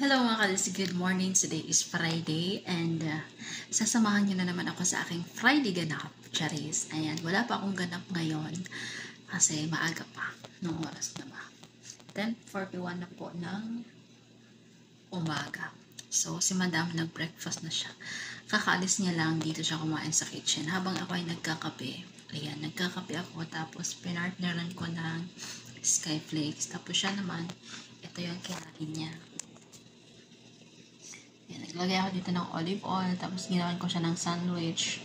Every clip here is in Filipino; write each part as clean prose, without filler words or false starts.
Hello mga kalis, good morning. Today is Friday and sasamahan niyo na naman ako sa aking Friday ganap. Charis. Ayan, wala pa akong ganap ngayon kasi maaga pa. Nung oras na ba? 10:41 na po ng umaga. So, si Madam nag-breakfast na siya. Kakaalis niya lang, dito siya kumain sa kitchen. Habang ako ay nagkakape. Ayan, nagkakape ako tapos pinartneran ko ng Skyflakes. Tapos siya naman, ito yung kinain niya. Yan, naglagay ako dito ng olive oil, tapos ginawan ko siya ng sandwich.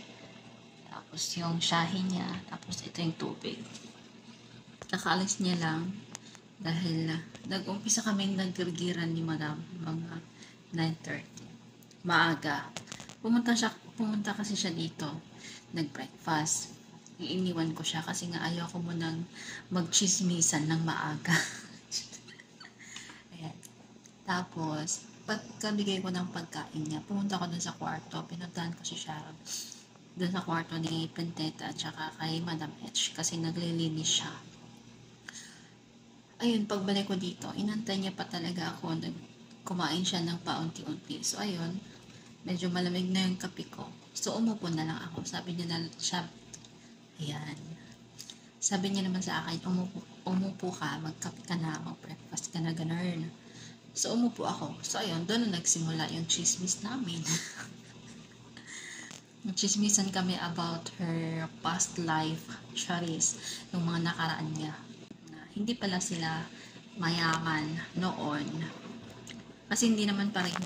Tapos yung shahi niya, tapos ito yung tubig. Kakaalis niya lang dahil nag-umpisa kaming nagkirgiran ni Madam mga 9:30. Maaga. Pumunta kasi siya dito. Nag-breakfast. Iiniwan ko siya kasi nga ayaw ko munang magchismisan ng maaga. Ayan. Tapos, pagkabigay ko ng pagkain niya, pumunta ko dun sa kwarto, pinuntahan ko si Sharon dun sa kwarto ni Penteta at saka kay Madam H kasi naglilinis siya. Ayun, pagbalik ko dito, inantay niya pa talaga ako, kumain siya ng paunti-unti. So ayun, medyo malamig na yung kape ko. So umupo na lang ako. Sabi niya na siya, ayan. Sabi niya naman sa akin, umupo ka, magkape ka na, mag-breakfast ka na, ganun. So, umupo ako. So, ayun, doon na nagsimula yung chismis namin. Chismisan kami about her past life, Charis, yung mga nakaraan niya. Na hindi pala sila mayaman noon. Kasi hindi naman pareho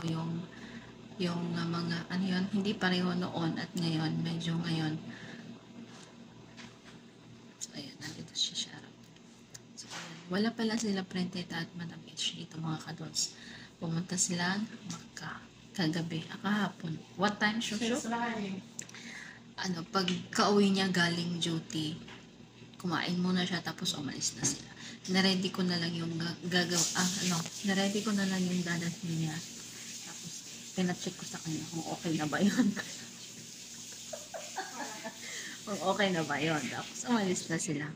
yung mga, ano yun, hindi pareho noon at ngayon, medyo ngayon. So, ayun, nandito siya. Wala pala sila Prenteta at Madam H dito mga kadols. Pumunta sila kagabi, kahapon. What time show? Pag kauwi niya galing duty, kumain muna siya tapos umalis na sila. Naready ko na lang yung naready ko na lang yung dadalhin niya. Tapos, pinacheck ko sa kanya kung okay na ba yun. Kung okay na ba yun. Tapos, umalis na sila.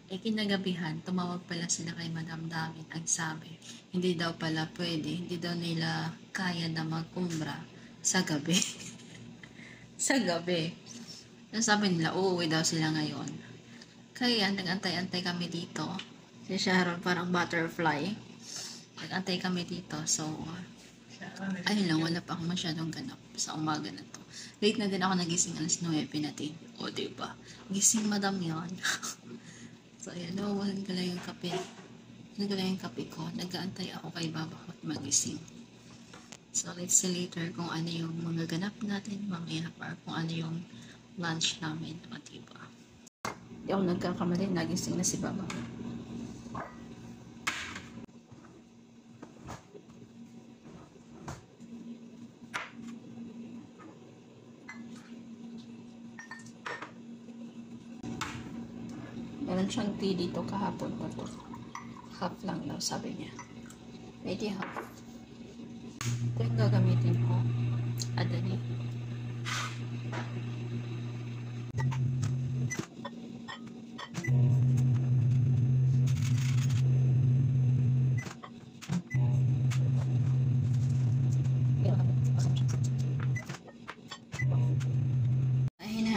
Kinagabihan, tumawag pala sila kay Madam Damin. Ang sabi, hindi daw pala pwede, hindi daw nila kaya na mag-umbra sa gabi. Sa gabi. Sabi nila, uuwi daw sila ngayon. Kaya, nag-antay-antay kami dito. Si Sharon, parang butterfly. Nag-antay kami dito. So, ayun lang, wala pa akong masyadong ganap sa umaga na to. Late na din ako nagising alas 9 natin. O, diba? Gising Madam yan. So, ayan, nawawalan ko lang yung kape. Nawawalan ko lang yung kape ko. Nag-aantay ako kay Baba at magising. So, let's see later kung ano yung mga ganap natin mamaya or kung ano yung lunch namin. O, diba? Hindi ako nagkakamali. Nagising na si Baba. Meron siyang tea dito kahapon pa to. Half lang daw, sabi niya. Maybe half. Ito yung gagamitin ko. Adali.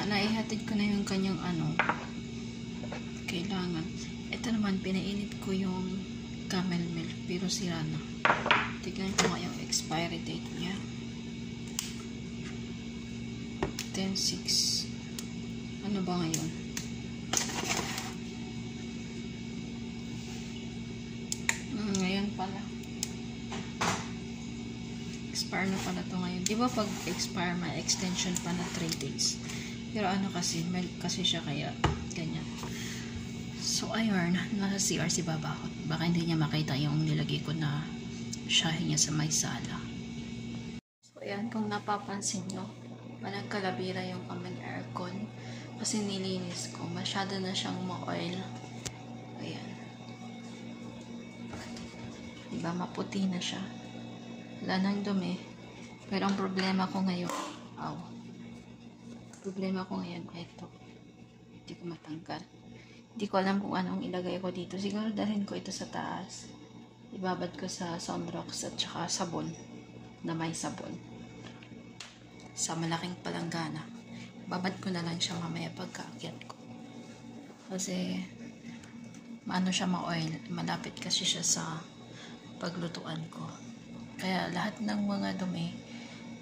Naihatid ko na yung kanyang kailangan. Ito naman, pinainit ko yung camel milk, pero sira na. Tignan ko nga yung expiry date niya. 10/6. Ano ba ngayon? Ngayon pala. Expire na pala to ngayon. Di ba pag expire, may extension pa na 3 days. Pero kasi, milk kasi siya kaya ganyan. So, ayun, nasa CR si Babakot. Baka hindi niya makita yung nilagay ko na shahi niya sa may sala. So, ayan, kung napapansin nyo, walang kalabira yung aming aircon. Kasi nilinis ko. Masyado na siyang ma-oil. Ayan. Diba, maputi na siya. Wala nang dumi. Pero ang problema ko ngayon, ito. Hindi ko matanggal. Hindi ko alam kung anong ilagay ko dito. Siguro dalhin ko ito sa taas. Ibabad ko sa Sunrox at saka sabon na may sabon. Sa malaking palanggana. Babad ko na lang siya mamaya pagkaakyat ko. Kasi maano siya ma-oil. Malapit kasi siya sa paglutuan ko. Kaya lahat ng mga dumi,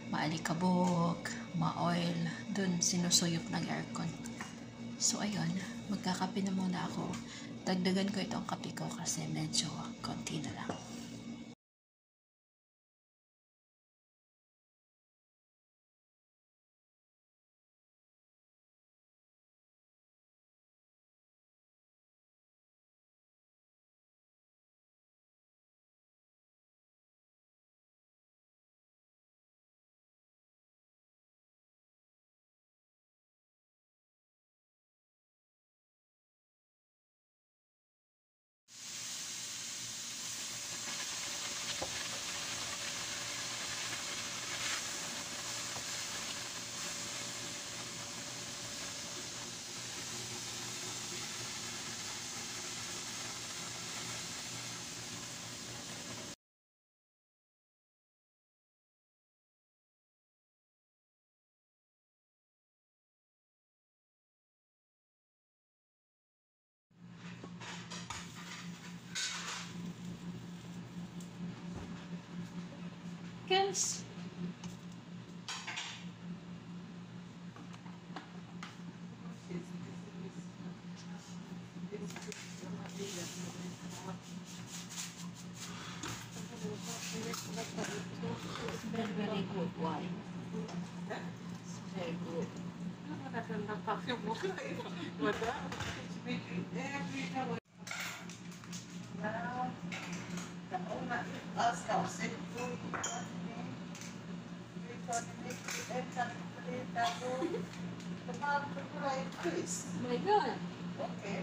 maalikabok, ma-oil, dun sinusuyop ng aircon. So ayun, magkakape na muna ako. Dagdagan ko itong kape ko kasi medyo konti na lang. Yes. Very, very good wine. Very good. My God. Okay.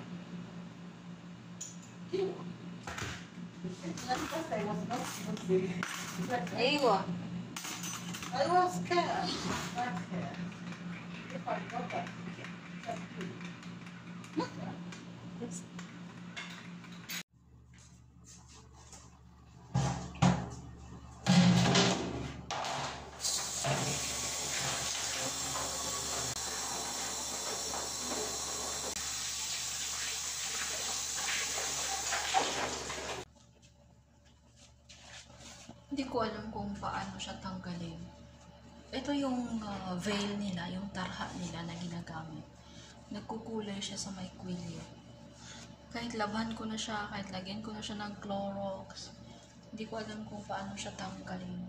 Aywa. I was scared. Okay. If I got that. Hindi ko alam kung paano siya tanggalin. Ito yung veil nila, yung tarha nila na ginagamit. Nagkukulay siya sa may kwilyo. Kahit labhan ko na siya, kahit lagyan ko na siya ng Clorox, hindi ko alam kung paano siya tanggalin.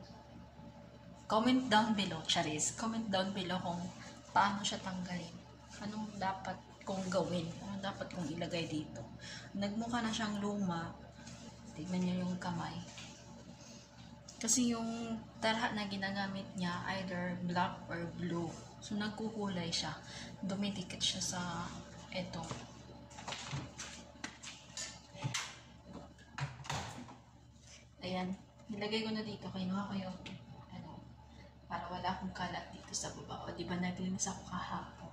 Comment down below, Charis. Comment down below kung paano siya tanggalin. Anong dapat kong gawin? Anong dapat kong ilagay dito? Nagmukha na siyang luma. Tignan niyo yung kamay. Kasi yung tarha na ginagamit niya, either black or blue. So, nagkukulay siya. Dumidikit siya sa eto. Ayan. Nilagay ko na dito. Kinuha ko yung para wala akong kalat dito sa baba. O, di ba naglinis ako kahapon?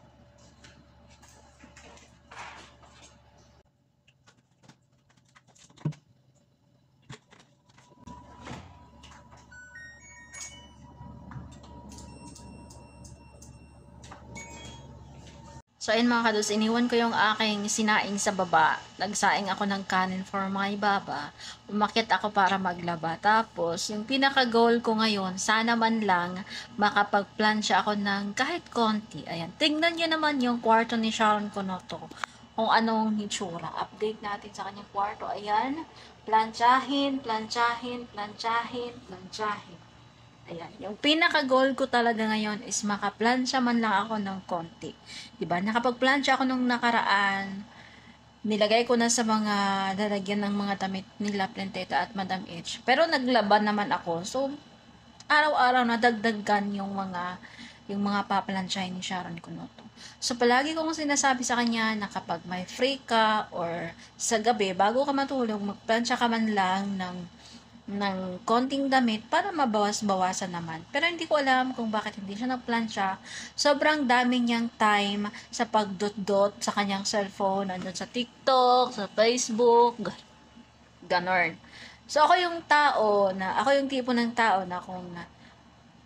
So, ayun mga kados, iniwan ko yung aking sinaing sa baba. Nagsaing ako ng kanin for my baba. Umakyat ako para maglaba. Tapos, yung pinaka-goal ko ngayon, sana man lang makapag-plansya ako ng kahit konti. Ayan, tingnan nyo naman yung kwarto ni Sharon Conoto. Kung anong hitsura. Update natin sa kanyang kwarto. Ayan, plansyahin, plansyahin, plansyahin, plansyahin. Ayan, yung pinaka-goal ko talaga ngayon is makaplansya man lang ako ng konti. Diba? Nakapag-plansya ako nung nakaraan, nilagay ko na sa mga lalagyan ng mga damit nila, Planteta at Madam H. Pero naglaban naman ako. So, araw-araw nadagdagan yung mga paplansyahin ni Sharon Cunoto. So, palagi kong sinasabi sa kanya na kapag may free ka or sa gabi, bago ka matulog, magplansya ka man lang ng konting damit para mabawas-bawasan naman. Pero hindi ko alam kung bakit hindi siya nagplansya. Sobrang dami niyang time sa pagdot-dot sa kanyang cellphone, nandun sa TikTok, sa Facebook, ganon. So, ako yung tipo ng tao na kung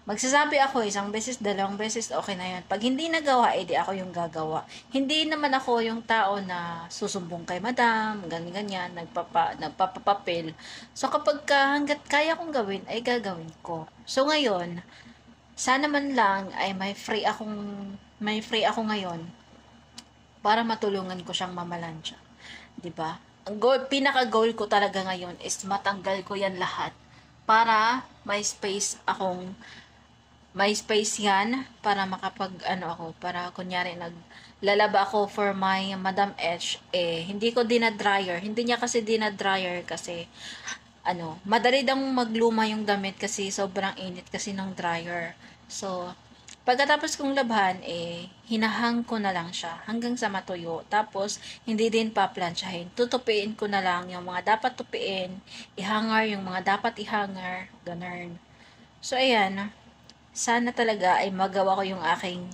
magsasabi ako isang beses, dalawang beses, okay na yun. Pag hindi nagawa, edi ako yung gagawa. Hindi naman ako yung tao na susumbong kay madam, ganyan, nagpapapapil. So, hanggat kaya kong gawin, ay gagawin ko. So, ngayon, sana man lang ay may free ako ngayon para matulungan ko siyang mamalansya. 'Di ba? Pinaka-goal ko talaga ngayon is matanggal ko 'yan lahat para may space yan para para kunyari naglalaba ako for my Madam H, hindi ko dinadryer. Hindi niya kasi dinadryer kasi madali daw magluma yung damit kasi sobrang init kasi ng dryer. So, pagkatapos kong labhan, hinahang ko na lang siya hanggang sa matuyo. Tapos, hindi din paplansyahin. Tutupiin ko na lang yung mga dapat tupiin, ihangar yung mga dapat ihangar, ganun. So, ayan. Sana talaga ay magawa ko yung aking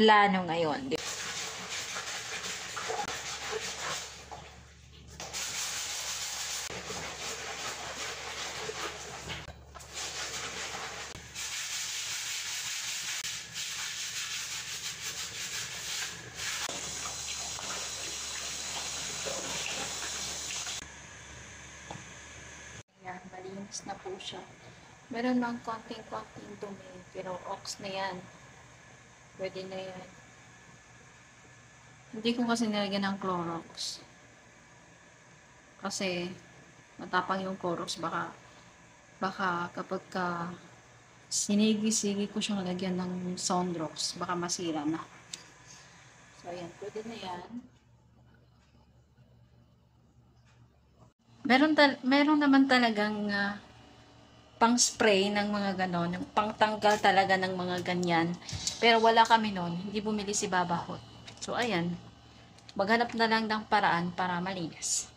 plano ngayon. Ayan, malinis na po siya. Meron lang konting-konting dumi, pero ox na yan. Pwede na yan. Hindi ko kasi nilagyan ng Clorox. Kasi, matapang yung Clorox. Baka kapag sinigi-sigi ko siyang lagyan ng Soundrox, baka masira na. So, ayan. Pwede na yan. Meron naman talagang pang-spray ng mga ganon, yung pang-tanggal talaga ng mga ganyan. Pero wala kami nun, hindi bumili si Babahot. So, ayan, maghanap na lang ng paraan para malinis.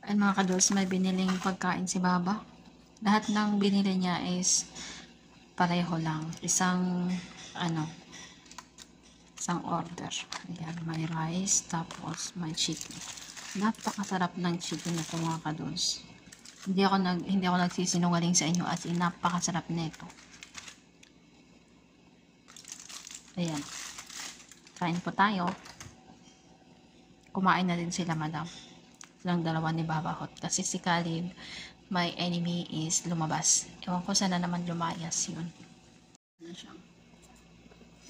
Ay mga kados, may biniling pagkain si Baba. Lahat ng binili niya is pareho lang. Isang order. Ayan, may rice, tapos may chicken. Napakasarap ng chicken na ito mga kados. Hindi ako nagsisinungaling sa inyo at napakasarap nito. Ayan. Kain po tayo. Kumain na din sila, madam. Silang dalawa ni Babahot. Kasi si Caleb, my enemy is lumabas. Ewan ko sana naman lumayas yun.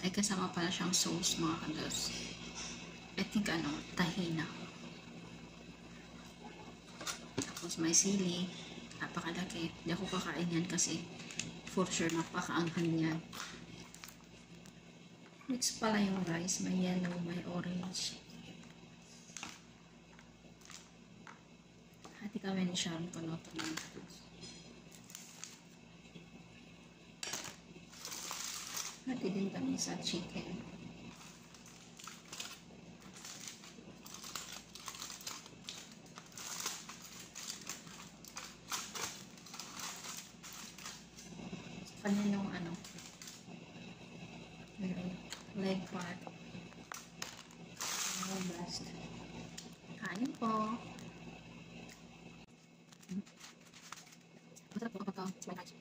Ay kasama pala siyang sauce mga kados. I think tahina. Tapos may sili. Napakalaki. Hindi ako kakain yan kasi for sure napakaanghang yan. Mix pala yung rice. May yellow, may orange. Hati kami ni Sharon Panoto ng hati din kami sa chicken. Kanya yung leg part. Best. Kain po. Masarap po kapag may rice.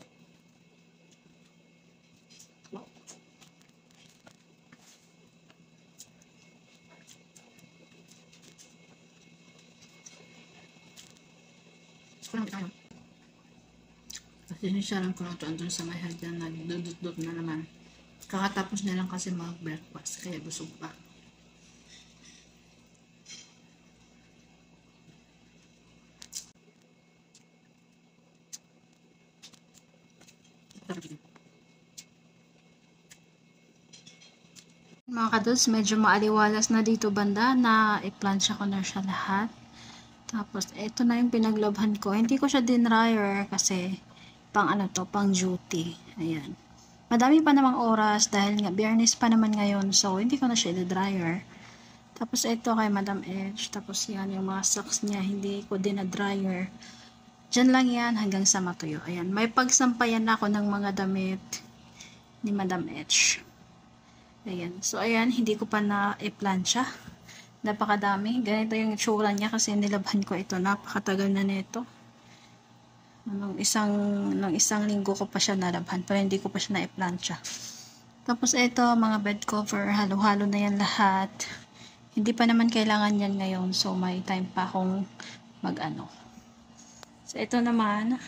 Wow. Kulang tayo. Kasi nisyaran ko lang ito andun sa may hagdan, nagdudot-dot na naman. Kakatapos na lang kasi mag-breakfast, kaya busog pa. Mga kados, medyo maaliwalas na dito banda na i-plansya ko na siya lahat. Tapos, ito na yung pinaglabhan ko. Hindi ko siya dinryer kasi pang duty. Ayan. Madami pa namang oras dahil nga Biyernes pa naman ngayon, so hindi ko na siya i-dryer. Tapos ito kay Madam Edge. Tapos yan, yung mga socks niya, hindi ko din na dryer. Diyan lang yan hanggang sa matuyo. Ayan, may pagsampayan ako ng mga damit ni Madam Edge. Ayan, so ayan, hindi ko pa na i-plancha. Napakadami. Ganito yung itsura niya kasi nilabhan ko ito. Napakatagal na nito. Nung isang linggo ko pa siya nalabhan, pero hindi ko pa siya na-i-plancha. Tapos ito, mga bed cover, halo-halo na yan lahat. Hindi pa naman kailangan yan ngayon, so may time pa akong mag-ano. So ito naman,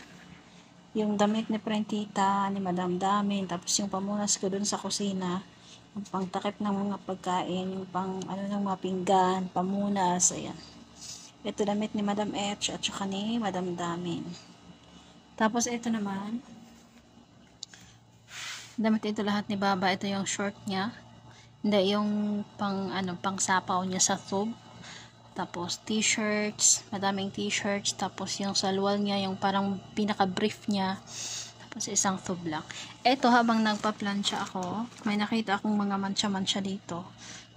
yung damit ni Prentita, ni Madam Damin, tapos yung pamunas ko dun sa kusina, yung pangtakip ng mga pagkain, yung pang ano ng mga pinggan, pamunas, ayan. Ito damit ni Madam H at saka ni Madam Damin. Tapos ito naman, damit ito lahat ni Baba. Ito yung short niya. Hindi, yung pang sapaw niya sa tube. Tapos t-shirts, madaming t-shirts. Tapos yung salwal niya, yung parang pinaka-brief niya. Tapos isang tube lang. Ito, habang nagpa-plancha ako, may nakita akong mga mancha-mancha dito.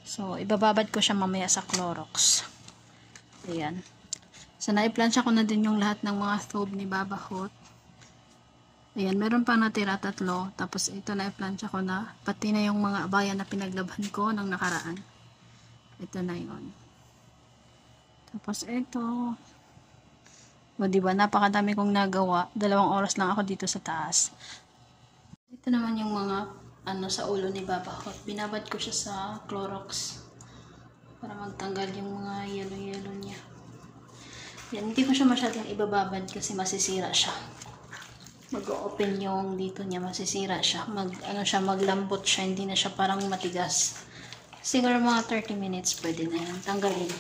So, ibababad ko siya mamaya sa Clorox. Ayan. So, naiplansya ko na din yung lahat ng mga tube ni Baba Hot. Ayan, meron pang natira 3. Tapos ito na i-plancha ko na. Pati na yung mga abaya na pinaglabhan ko ng nakaraan. Ito na yun. Tapos ito. O diba, napakadami kong nagawa. 2 oras lang ako dito sa taas. Ito naman yung mga sa ulo ni Baba Hot. Binabad ko siya sa Clorox. Para magtanggal yung mga yellow-yellow niya. Yan, hindi ko siya masyadong ibababad kasi masisira siya. Mag-open yung dito niya, masisira siya. Maglambot siya, hindi na siya parang matigas. Siguro mga 30 minutes pwede na yan. Tanggalin.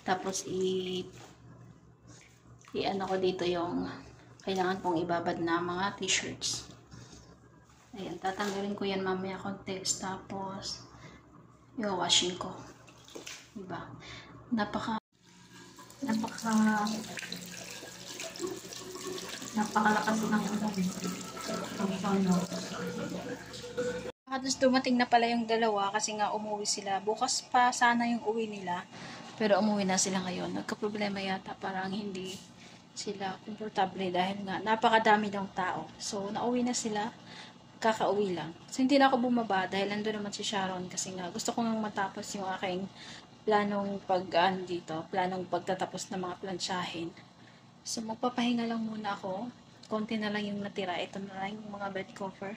Tapos i-ano ko dito yung kailangan kong ibabad na mga t-shirts. Ayan, tatanggalin ko yan mamaya konti. Tapos i-washing ko. Diba? Napakalakas ng Tapos dumating na pala yung dalawa kasi nga umuwi sila. Bukas pa sana yung uwi nila. Pero umuwi na sila ngayon. Nagka-problema yata, parang hindi sila komportable dahil nga napakadami ng tao. So nauwi na sila, kakauwi lang. So hindi na ako bumaba dahil nandun naman si Sharon kasi nga gusto ko nang matapos yung aking planong planong pagtatapos ng mga plansyahin. So, magpapahinga lang muna ako. Konti na lang yung natira. Ito na lang yung mga bed cover.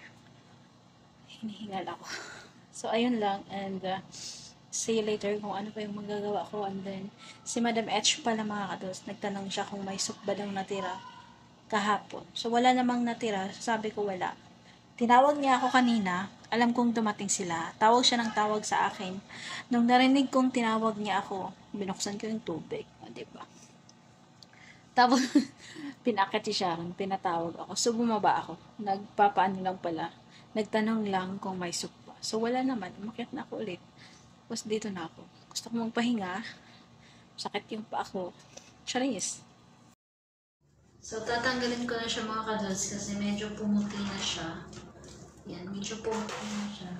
Hinihingal ako. So, ayun lang. And, see you later kung ano pa yung magagawa ko. And then, si Madam H pala mga kados, nagtanong siya kung may soup ba daw natira kahapon. So, wala namang natira. Sabi ko wala. Tinawag niya ako kanina. Alam kong dumating sila. Tawag siya ng tawag sa akin. Nung narinig kong tinawag niya ako, binuksan ko yung tubig. Diba? Tapos, pinakit si Sharon, pinatawag ako. So, bumaba ako. Nagpapaano lang pala. Nagtanong lang kung may soup pa. So, wala naman. Umakyat na ako ulit. Tapos, dito na ako. Gusto ko magpahinga. Sakit yung pa ako. Charis. So, tatanggalin ko na siya mga kados kasi medyo pumuti na siya. Yan, medyo pumuti na siya.